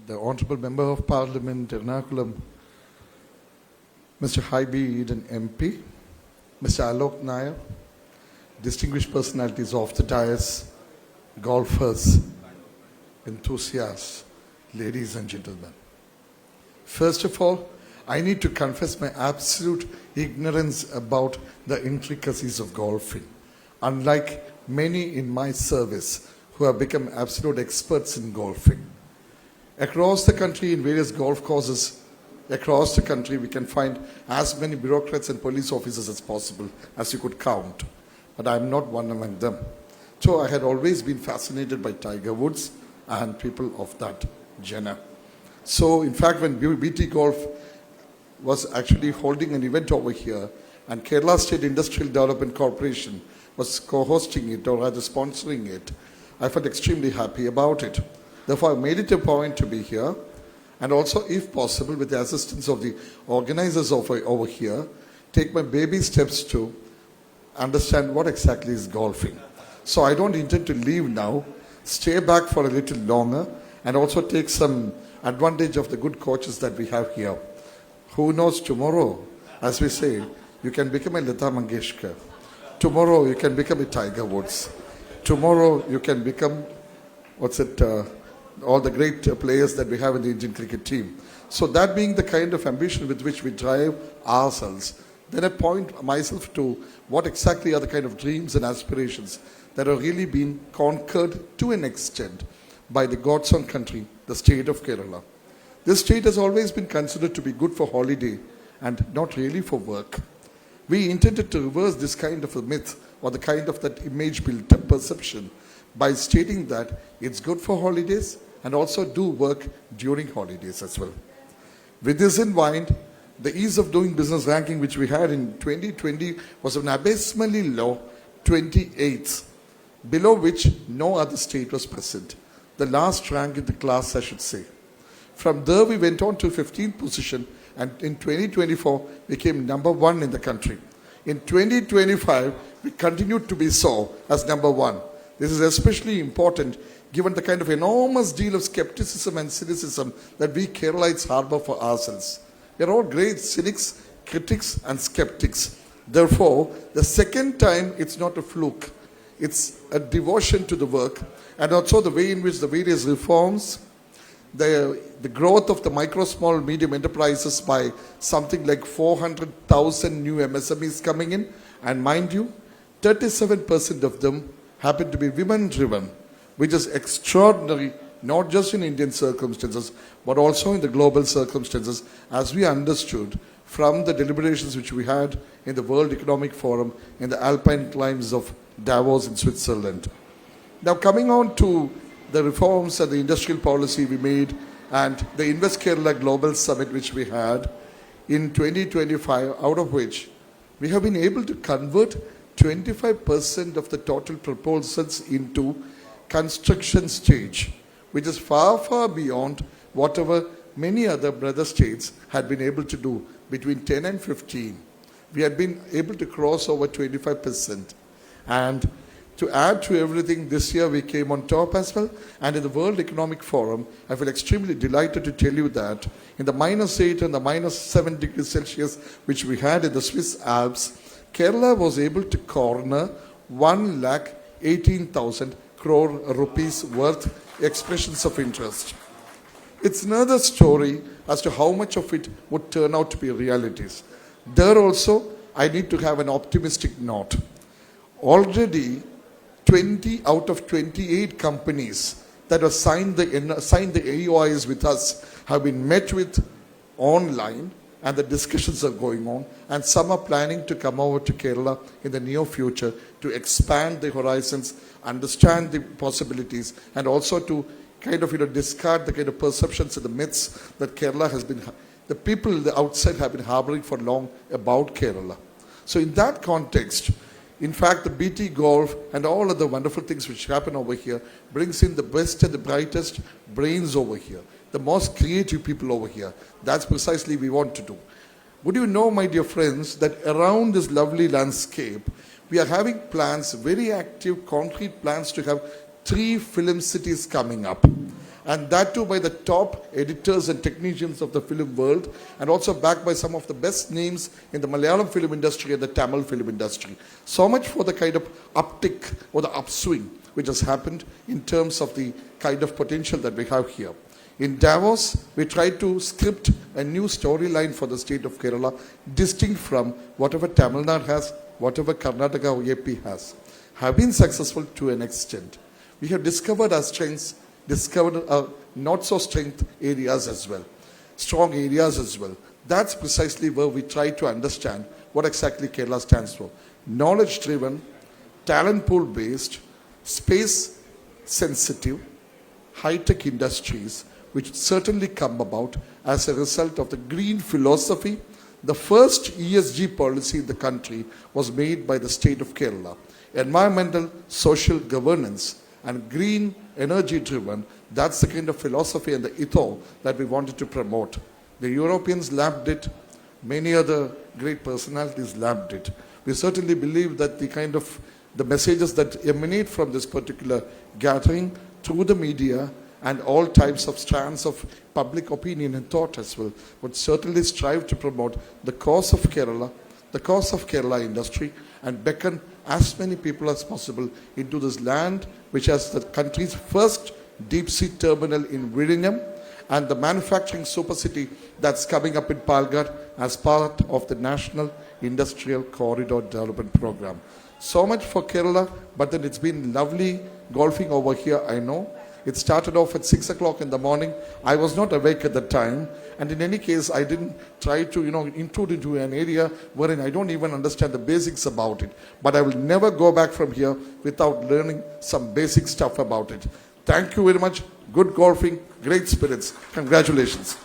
the Honourable Member of Parliament, Ernakulam, Mr. Haibi Eden MP, Mr. Alok Nair, distinguished personalities of the dais, golfers, enthusiasts, ladies and gentlemen. First of all, I need to confess my absolute ignorance about the intricacies of golfing. Unlike many in my service who have become absolute experts in golfing. Across the country, in various golf courses, across the country, we can find as many bureaucrats and police officers as possible, as you could count. But I'm not one among them. So I had always been fascinated by Tiger Woods and people of that genre. So in fact, when BT Golf was actually holding an event over here, and Kerala State Industrial Development Corporation was co-hosting it, or rather sponsoring it, I felt extremely happy about it. Therefore, I made it a point to be here, and also, if possible, with the assistance of the organizers over here, take my baby steps to understand what exactly is golfing. So I don't intend to leave now, stay back for a little longer, and also take some advantage of the good coaches that we have here. Who knows, tomorrow, as we say, you can become a Lata Mangeshkar. Tomorrow, you can become a Tiger Woods. Tomorrow, you can become, all the great players that we have in the Indian cricket team. So that being the kind of ambition with which we drive ourselves, then I point myself to what exactly are the kind of dreams and aspirations that are really being conquered to an extent by the God's own country, the state of Kerala. This state has always been considered to be good for holiday and not really for work. We intended to reverse this kind of a myth or the kind of that image built up perception by stating that it's good for holidays and also do work during holidays as well. With this in mind, the ease of doing business ranking which we had in 2020 was an abysmally low 28th, below which no other state was present. The last rank in the class, I should say. From there, we went on to 15th position, and in 2024, we came number 1 in the country. In 2025, we continued to be so as number 1. This is especially important given the kind of enormous deal of skepticism and cynicism that we Keralites harbor for ourselves. We are all great cynics, critics, and skeptics. Therefore, the second time, it's not a fluke. It's a devotion to the work, and also the way in which the various reforms, the growth of the micro, small, medium enterprises by something like 400,000 new MSMEs coming in, and mind you, 37% of them happen to be women-driven, which is extraordinary, not just in Indian circumstances, but also in the global circumstances, as we understood from the deliberations which we had in the World Economic Forum in the alpine climes of Davos in Switzerland. Now, coming on to the reforms and the industrial policy we made and the Invest Kerala Global Summit which we had in 2025, out of which we have been able to convert 25% of the total proposals into construction stage, which is far, far beyond whatever many other brother states had been able to do between 10 and 15. We had been able to cross over 25%. And to add to everything, this year we came on top as well. And in the World Economic Forum, I feel extremely delighted to tell you that in the -8 and the -7 degrees Celsius, which we had in the Swiss Alps, Kerala was able to corner 1,18,000 crore rupees worth expressions of interest. It's another story as to how much of it would turn out to be realities. There also, I need to have an optimistic note. Already, 20 out of 28 companies that have signed the AOIs with us have been met with online, and the discussions are going on, and some are planning to come over to Kerala in the near future to expand the horizons, understand the possibilities, and also to kind of discard the kind of perceptions and the myths that Kerala has been, the people the outside have been harboring for long about Kerala. So in that context, in fact, the BT Golf and all of the wonderful things which happen over here brings in the best and the brightest brains over here, the most creative people over here. That's precisely what we want to do. Would you know, my dear friends, that around this lovely landscape, we are having plans, very active, concrete plans to have 3 film cities coming up. and that too by the top editors and technicians of the film world, and also backed by some of the best names in the Malayalam film industry and the Tamil film industry. So much for the kind of uptick or the upswing which has happened in terms of the kind of potential that we have here. In Davos, we tried to script a new storyline for the state of Kerala, distinct from whatever Tamil Nadu has, whatever Karnataka or AP has. Have been successful to an extent. We have discovered our strengths, discovered our not so strength areas as well, strong areas as well. That's precisely where we try to understand what exactly Kerala stands for. Knowledge driven, talent pool based, space sensitive, high-tech industries, which certainly come about as a result of the green philosophy. The first ESG policy in the country was made by the state of Kerala. Environmental, social governance and green energy driven, that's the kind of philosophy and the ethos that we wanted to promote. The Europeans lapped it, many other great personalities lapped it. We certainly believe that the messages that emanate from this particular gathering through the media and all types of strands of public opinion and thought as well would certainly strive to promote the cause of Kerala industry, and beckon as many people as possible into this land which has the country's first deep sea terminal in Vizhinjam and the manufacturing super city that's coming up in Palghar as part of the National Industrial Corridor Development Program. So much for Kerala, but then it's been lovely golfing over here, I know. It started off at 6 o'clock in the morning. I was not awake at the time. And in any case, I didn't try to, intrude into an area wherein I don't even understand the basics about it. But I will never go back from here without learning some basic stuff about it. Thank you very much. Good golfing, great spirits. Congratulations.